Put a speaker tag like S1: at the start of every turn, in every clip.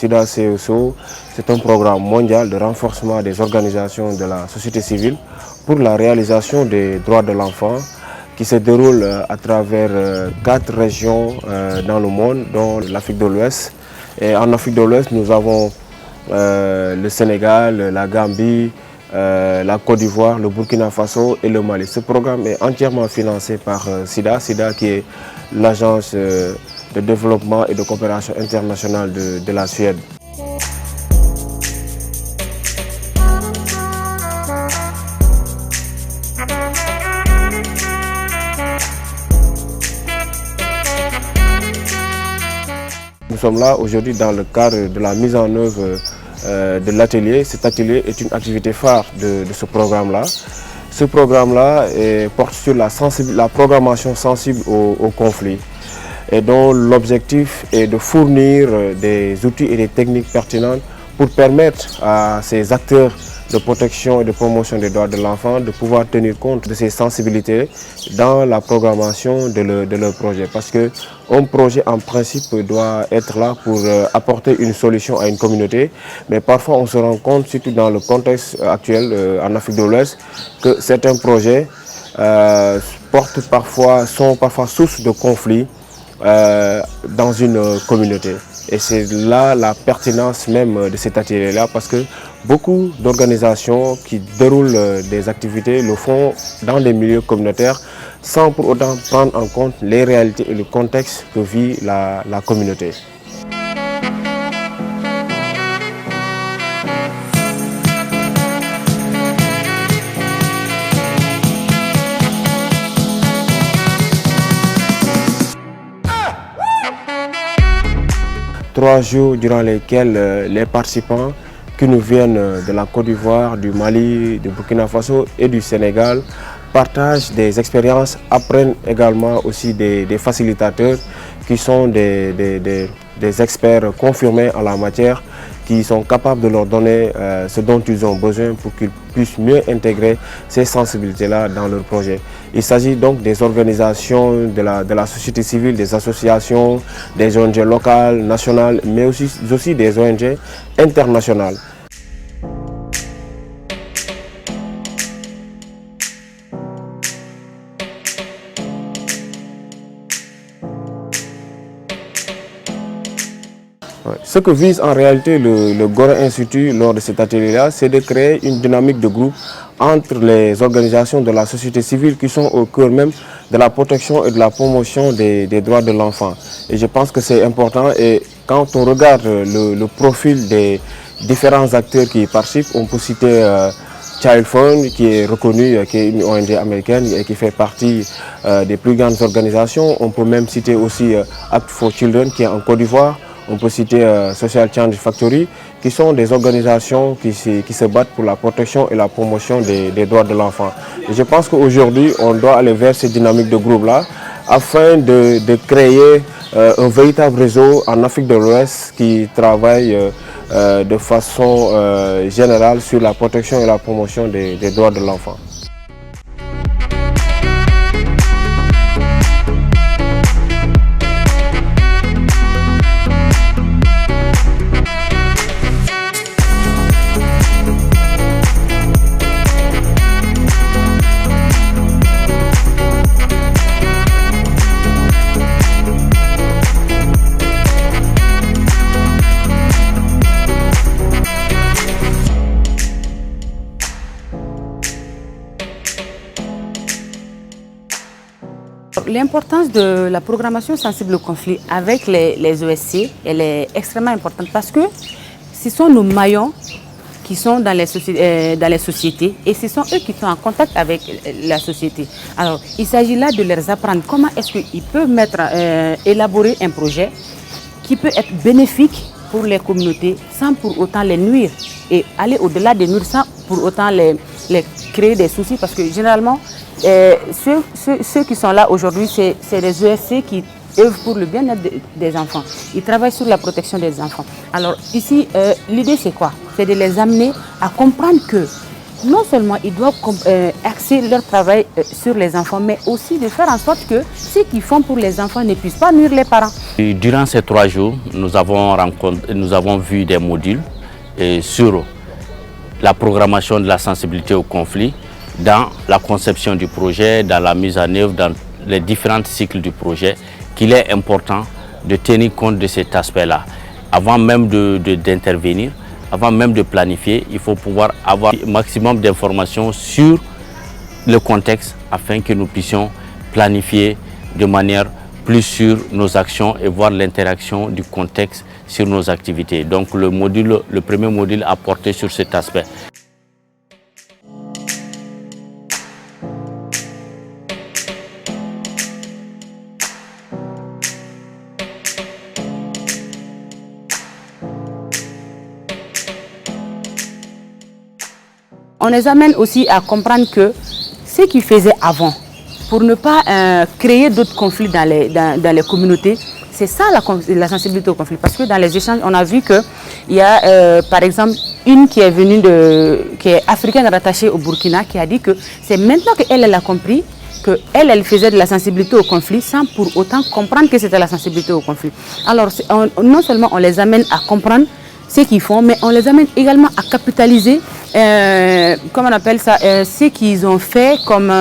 S1: SIDA CSO, c'est un programme mondial de renforcement des organisations de la société civile pour la réalisation des droits de l'enfant qui se déroule à travers 4 régions dans le monde, dont l'Afrique de l'Ouest. Et en Afrique de l'Ouest, nous avons le Sénégal, la Gambie, la Côte d'Ivoire, le Burkina Faso et le Mali. Ce programme est entièrement financé par SIDA qui est l'agence de développement et de coopération internationale de la Suède. Nous sommes là aujourd'hui dans le cadre de la mise en œuvre de l'atelier. Cet atelier est une activité phare de ce programme-là. Ce programme-là porte sur la programmation sensible au conflit et dont l'objectif est de fournir des outils et des techniques pertinentes pour permettre à ces acteurs de protection et de promotion des droits de l'enfant de pouvoir tenir compte de ces sensibilités dans la programmation de leur projet. Parce qu'un projet en principe doit être là pour apporter une solution à une communauté, mais parfois on se rend compte, surtout dans le contexte actuel en Afrique de l'Ouest, que certains projets sont parfois source de conflits dans une communauté. Et c'est là la pertinence même de cet atelier-là, parce que beaucoup d'organisations qui déroulent des activités le font dans des milieux communautaires sans pour autant prendre en compte les réalités et le contexte que vit la communauté. Trois jours durant lesquels les participants qui nous viennent de la Côte d'Ivoire, du Mali, du Burkina Faso et du Sénégal partagent des expériences, apprennent également aussi des facilitateurs qui sont des experts confirmés en la matière, qui sont capables de leur donner ce dont ils ont besoin pour qu'ils puissent mieux intégrer ces sensibilités-là dans leur projet. Il s'agit donc des organisations de la société civile, des associations, des ONG locales, nationales, mais aussi des ONG internationales. Ce que vise en réalité le Gora Institute lors de cet atelier-là, c'est de créer une dynamique de groupe entre les organisations de la société civile qui sont au cœur même de la protection et de la promotion des droits de l'enfant. Et je pense que c'est important, et quand on regarde le profil des différents acteurs qui y participent, on peut citer Child Fund, qui est reconnue, qui est une ONG américaine et qui fait partie des plus grandes organisations. On peut même citer aussi Act for Children, qui est en Côte d'Ivoire. On peut citer Social Change Factory, qui sont des organisations qui se battent pour la protection et la promotion des droits de l'enfant. Et je pense qu'aujourd'hui, on doit aller vers cette dynamique de groupe-là afin de créer un véritable réseau en Afrique de l'Ouest qui travaille de façon générale sur la protection et la promotion des droits de l'enfant.
S2: L'importance de la programmation sensible au conflit avec les OSC, elle est extrêmement importante parce que ce sont nos maillons qui sont dans les sociétés et ce sont eux qui sont en contact avec la société. Alors, il s'agit là de leur apprendre comment est-ce qu'ils peuvent élaborer un projet qui peut être bénéfique pour les communautés sans pour autant les nuire et aller au-delà des nuire sans pour autant les créer des soucis, parce que généralement, ceux qui sont là aujourd'hui, c'est des ESC qui œuvrent pour le bien-être des enfants. Ils travaillent sur la protection des enfants. Alors ici, l'idée c'est quoi? C'est de les amener à comprendre que non seulement ils doivent axer leur travail sur les enfants, mais aussi de faire en sorte que ce qu'ils font pour les enfants ne puisse pas nuire les parents.
S3: Et durant ces 3 jours, nous avons vu des modules sur la programmation de la sensibilité au conflit, dans la conception du projet, dans la mise en œuvre, dans les différents cycles du projet, qu'il est important de tenir compte de cet aspect-là. Avant même d'intervenir, avant même de planifier, il faut pouvoir avoir un maximum d'informations sur le contexte afin que nous puissions planifier de manière plus sur nos actions et voir l'interaction du contexte sur nos activités. Donc le premier module a porté sur cet aspect.
S2: On les amène aussi à comprendre que ce qu'ils faisaient avant, pour ne pas créer d'autres conflits dans les communautés, c'est ça la sensibilité au conflit. Parce que dans les échanges, on a vu qu'il y a par exemple une qui est venue qui est africaine rattachée au Burkina, qui a dit que c'est maintenant qu'elle a compris qu'elle faisait de la sensibilité au conflit sans pour autant comprendre que c'était la sensibilité au conflit. Alors non seulement on les amène à comprendre ce qu'ils font, mais on les amène également à capitaliser, comment on appelle ça, ce qu'ils ont fait comme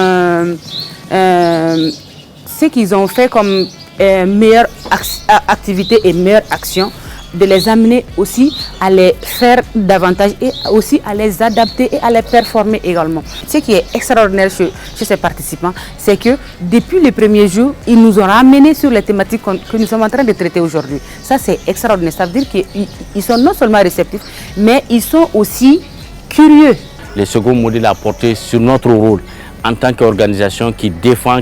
S2: meilleure activité et meilleure action, de les amener aussi à les faire davantage et aussi à les adapter et à les performer également. Ce qui est extraordinaire chez ces participants, c'est que depuis les premiers jours, ils nous ont ramenés sur les thématiques que nous sommes en train de traiter aujourd'hui. Ça, c'est extraordinaire. Ça veut dire qu'ils sont non seulement réceptifs, mais ils sont aussi curieux.
S3: Le second module a porté sur notre rôle en tant qu'organisation qui défend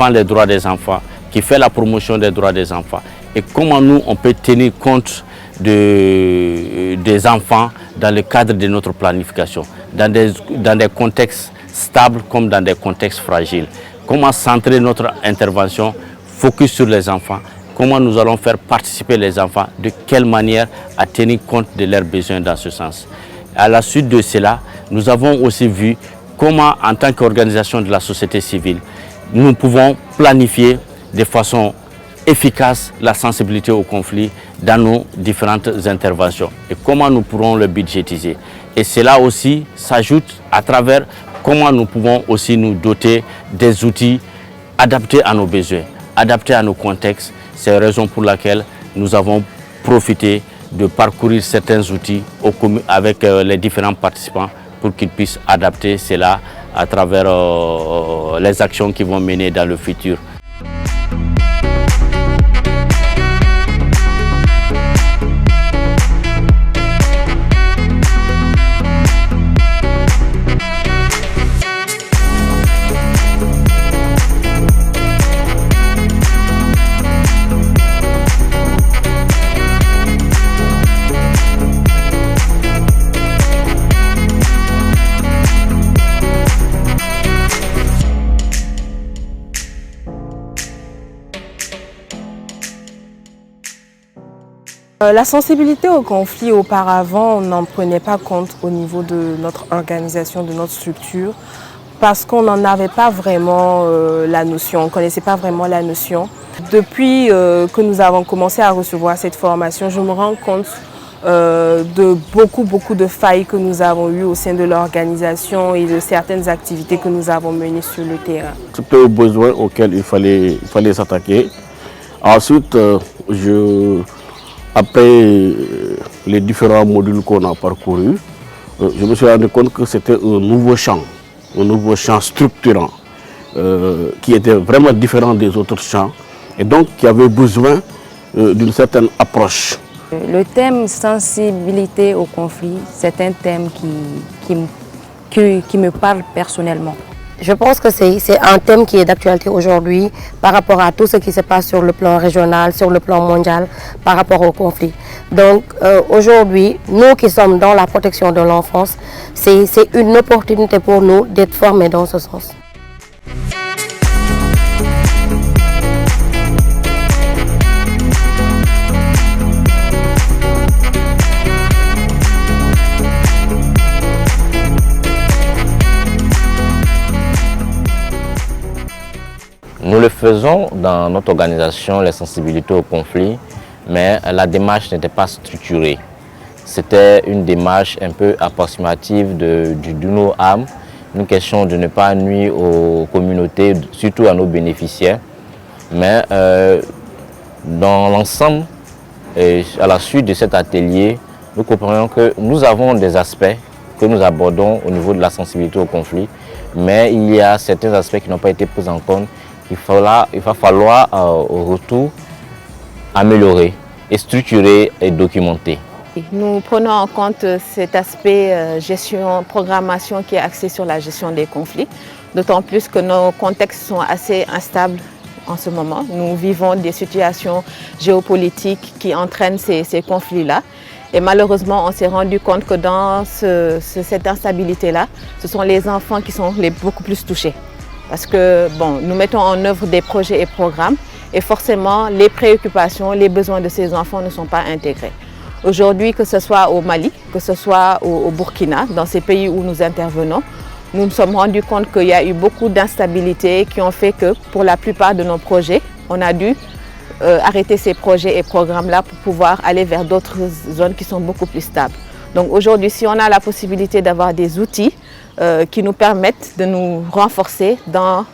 S3: les droits des enfants, qui fait la promotion des droits des enfants. Et comment nous, on peut tenir compte des enfants dans le cadre de notre planification, dans des contextes stables comme dans des contextes fragiles. Comment centrer notre intervention, focus sur les enfants, comment nous allons faire participer les enfants, de quelle manière à tenir compte de leurs besoins dans ce sens. À la suite de cela, nous avons aussi vu comment, en tant qu'organisation de la société civile, nous pouvons planifier de façon efficace la sensibilité au conflit dans nos différentes interventions et comment nous pourrons le budgétiser. Et cela aussi s'ajoute à travers comment nous pouvons aussi nous doter des outils adaptés à nos besoins, adaptés à nos contextes. C'est la raison pour laquelle nous avons profité de parcourir certains outils avec les différents participants pour qu'ils puissent adapter cela à travers les actions qu'ils vont mener dans le futur.
S4: La sensibilité au conflit, auparavant, on n'en prenait pas compte au niveau de notre organisation, de notre structure, parce qu'on n'en avait pas vraiment la notion, on ne connaissait pas vraiment la notion. Depuis que nous avons commencé à recevoir cette formation, je me rends compte de beaucoup de failles que nous avons eues au sein de l'organisation et de certaines activités que nous avons menées sur le terrain.
S5: C'était aux besoins auxquels il fallait s'attaquer. Ensuite, après les différents modules qu'on a parcourus, je me suis rendu compte que c'était un nouveau champ structurant, qui était vraiment différent des autres champs et donc qui avait besoin d'une certaine approche.
S6: Le thème sensibilité au conflit, c'est un thème qui me parle personnellement.
S7: Je pense que c'est un thème qui est d'actualité aujourd'hui par rapport à tout ce qui se passe sur le plan régional, sur le plan mondial, par rapport au conflit. Donc aujourd'hui, nous qui sommes dans la protection de l'enfance, c'est une opportunité pour nous d'être formés dans ce sens.
S3: Nous le faisons dans notre organisation, les sensibilités au conflit, mais la démarche n'était pas structurée. C'était une démarche un peu approximative de nos âmes, une question de ne pas nuire aux communautés, surtout à nos bénéficiaires. Mais dans l'ensemble, à la suite de cet atelier, nous comprenons que nous avons des aspects que nous abordons au niveau de la sensibilité au conflit, mais il y a certains aspects qui n'ont pas été pris en compte. Il va falloir au retour améliorer et structurer et documenter.
S8: Nous prenons en compte cet aspect gestion, programmation qui est axé sur la gestion des conflits, d'autant plus que nos contextes sont assez instables en ce moment. Nous vivons des situations géopolitiques qui entraînent ces conflits-là. Et malheureusement, on s'est rendu compte que dans cette instabilité-là, ce sont les enfants qui sont beaucoup plus touchés. Parce que nous mettons en œuvre des projets et programmes et forcément les préoccupations, les besoins de ces enfants ne sont pas intégrés. Aujourd'hui, que ce soit au Mali, que ce soit au Burkina, dans ces pays où nous intervenons, nous nous sommes rendus compte qu'il y a eu beaucoup d'instabilités qui ont fait que pour la plupart de nos projets, on a dû arrêter ces projets et programmes-là pour pouvoir aller vers d'autres zones qui sont beaucoup plus stables. Donc aujourd'hui, si on a la possibilité d'avoir des outils qui nous permettent de nous renforcer dans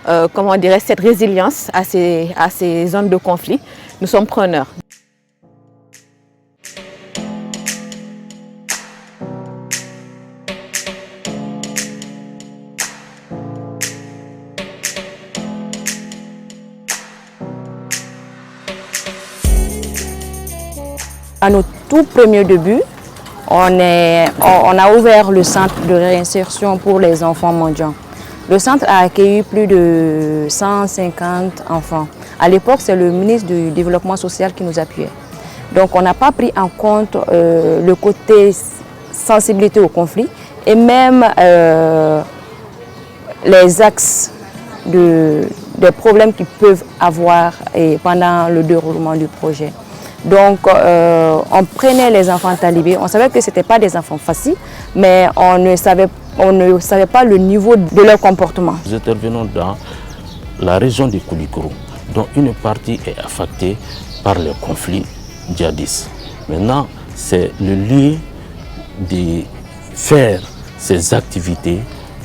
S8: cette résilience à ces zones de conflit, nous sommes preneurs.
S6: À nos tout premiers débuts, on a ouvert le centre de réinsertion pour les enfants mendiants. Le centre a accueilli plus de 150 enfants. À l'époque, c'est le ministre du Développement social qui nous appuyait. Donc on n'a pas pris en compte le côté sensibilité au conflit et même les axes des problèmes qu'ils peuvent avoir pendant le déroulement du projet. Donc, on prenait les enfants talibés. On savait que ce n'étaient pas des enfants faciles, mais on ne savait pas le niveau de leur comportement.
S5: Nous intervenons dans la région de Koulikoro, dont une partie est affectée par les conflits djihadistes. Maintenant, c'est le lieu de faire ces activités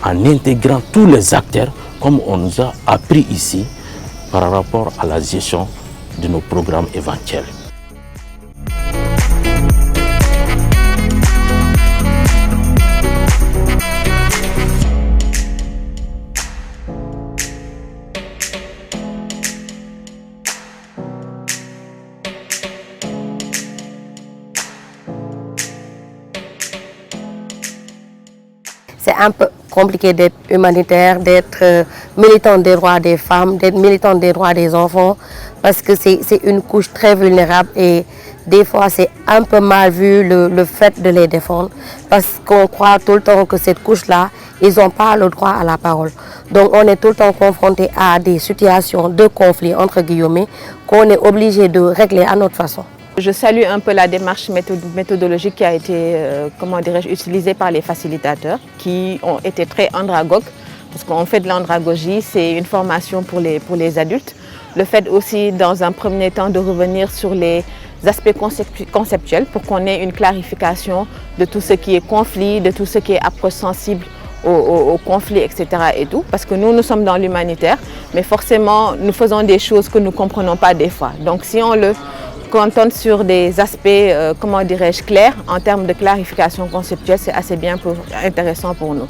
S5: en intégrant tous les acteurs, comme on nous a appris ici, par rapport à la gestion de nos programmes éventuels.
S7: C'est un peu compliqué d'être humanitaire, d'être militant des droits des femmes, d'être militant des droits des enfants, parce que c'est une couche très vulnérable et des fois c'est un peu mal vu le fait de les défendre, parce qu'on croit tout le temps que cette couche-là, ils n'ont pas le droit à la parole. Donc on est tout le temps confronté à des situations de conflit, entre guillemets, qu'on est obligé de régler à notre façon.
S8: Je salue un peu la démarche méthodologique qui a été utilisée par les facilitateurs qui ont été très andragogues, parce qu'on fait de l'andragogie, c'est une formation pour les adultes. Le fait aussi, dans un premier temps, de revenir sur les aspects conceptuels pour qu'on ait une clarification de tout ce qui est conflit, de tout ce qui est approche sensible au conflit, etc. et tout, parce que nous sommes dans l'humanitaire, mais forcément, nous faisons des choses que nous ne comprenons pas des fois. Donc si on le cantonne sur des aspects, clairs, en termes de clarification conceptuelle, c'est assez bien intéressant pour nous.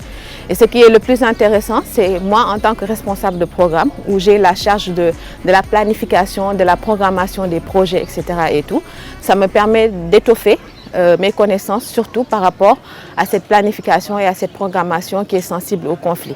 S8: Et ce qui est le plus intéressant, c'est moi en tant que responsable de programme, où j'ai la charge de la planification, de la programmation des projets, etc. et tout, ça me permet d'étoffer mes connaissances, surtout par rapport à cette planification et à cette programmation qui est sensible au conflit.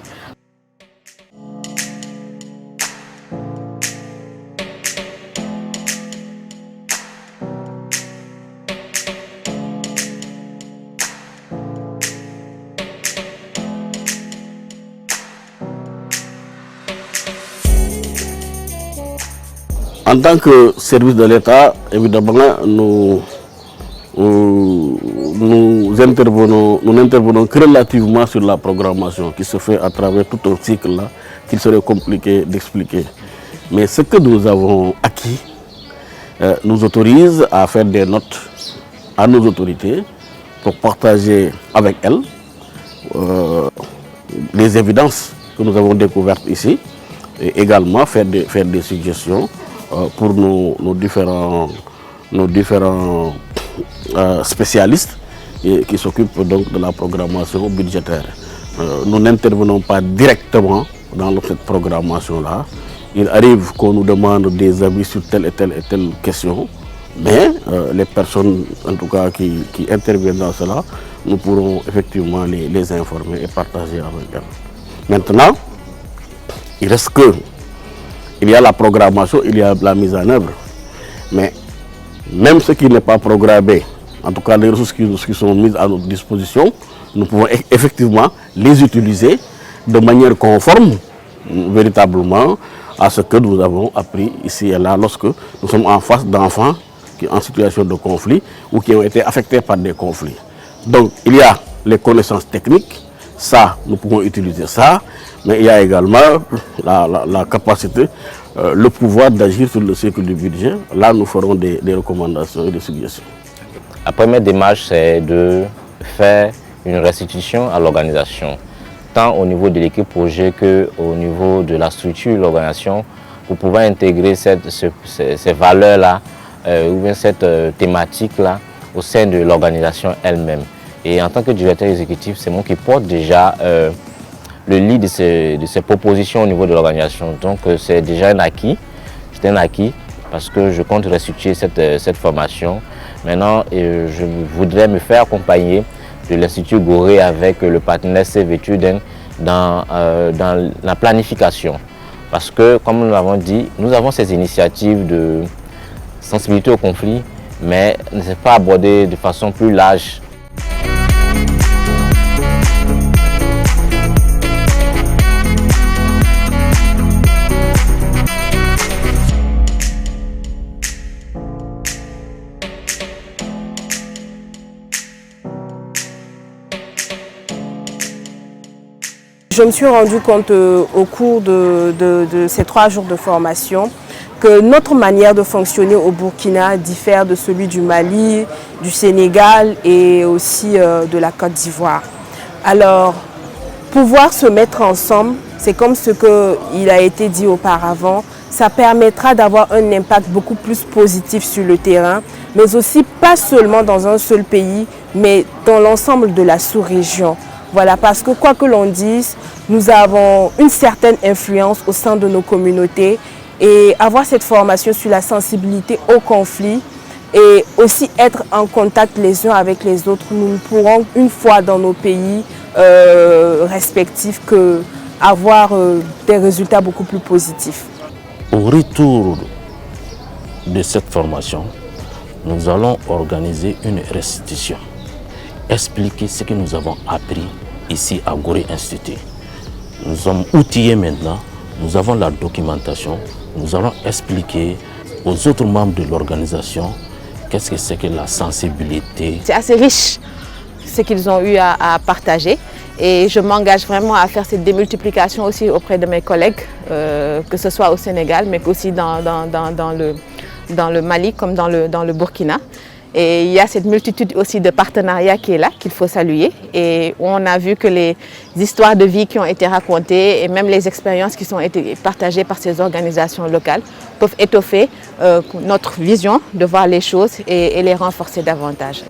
S5: En tant que service de l'État, évidemment, nous nous n'intervenons que relativement sur la programmation qui se fait à travers tout un cycle là, qu'il serait compliqué d'expliquer. Mais ce que nous avons acquis nous autorise à faire des notes à nos autorités pour partager avec elles les évidences que nous avons découvertes ici et également faire des suggestions pour nos différents spécialistes qui s'occupent donc de la programmation budgétaire. Nous n'intervenons pas directement dans cette programmation-là. Il arrive qu'on nous demande des avis sur telle et telle question, mais les personnes en tout cas qui interviennent dans cela, nous pourrons effectivement les informer et partager avec elles. Maintenant, il reste que il y a la programmation, il y a la mise en œuvre, mais même ce qui n'est pas programmé, en tout cas les ressources qui sont mises à notre disposition, nous pouvons effectivement les utiliser de manière conforme véritablement à ce que nous avons appris ici et là lorsque nous sommes en face d'enfants qui sont en situation de conflit ou qui ont été affectés par des conflits. Donc il y a les connaissances techniques, ça nous pouvons utiliser ça, mais il y a également la capacité, le pouvoir d'agir sur le cycle du budget. Là nous ferons des recommandations et des suggestions.
S3: La première démarche, c'est de faire une restitution à l'organisation, tant au niveau de l'équipe projet qu'au niveau de la structure de l'organisation, pour pouvoir intégrer ces valeurs-là ou bien cette thématique-là au sein de l'organisation elle-même. Et en tant que directeur exécutif, c'est moi qui porte déjà le lead de ces propositions au niveau de l'organisation. Donc c'est déjà un acquis, c'est un acquis parce que je compte restituer cette formation. Maintenant, je voudrais me faire accompagner de l'Institut Gorée avec le partenaire CVTUDEN dans la planification. Parce que, comme nous l'avons dit, nous avons ces initiatives de sensibilité au conflit, mais ne sont pas abordées de façon plus large.
S4: Je me suis rendu compte au cours de ces 3 jours de formation que notre manière de fonctionner au Burkina diffère de celui du Mali, du Sénégal et aussi de la Côte d'Ivoire. Alors, pouvoir se mettre ensemble, c'est comme ce qu'il a été dit auparavant, ça permettra d'avoir un impact beaucoup plus positif sur le terrain, mais aussi pas seulement dans un seul pays, mais dans l'ensemble de la sous-région. Voilà, parce que quoi que l'on dise, nous avons une certaine influence au sein de nos communautés et avoir cette formation sur la sensibilité au conflit et aussi être en contact les uns avec les autres, nous ne pourrons une fois dans nos pays respectifs avoir des résultats beaucoup plus positifs.
S9: Au retour de cette formation, nous allons organiser une restitution, expliquer ce que nous avons appris ici à Gorée Institut. Nous sommes outillés maintenant, nous avons la documentation, nous allons expliquer aux autres membres de l'organisation qu'est-ce que c'est que la sensibilité.
S8: C'est assez riche ce qu'ils ont eu à partager et je m'engage vraiment à faire cette démultiplication aussi auprès de mes collègues, que ce soit au Sénégal mais aussi dans le Mali comme dans le Burkina. Et il y a cette multitude aussi de partenariats qui est là, qu'il faut saluer. Et on a vu que les histoires de vie qui ont été racontées et même les expériences qui ont été partagées par ces organisations locales peuvent étoffer notre vision de voir les choses et les renforcer davantage.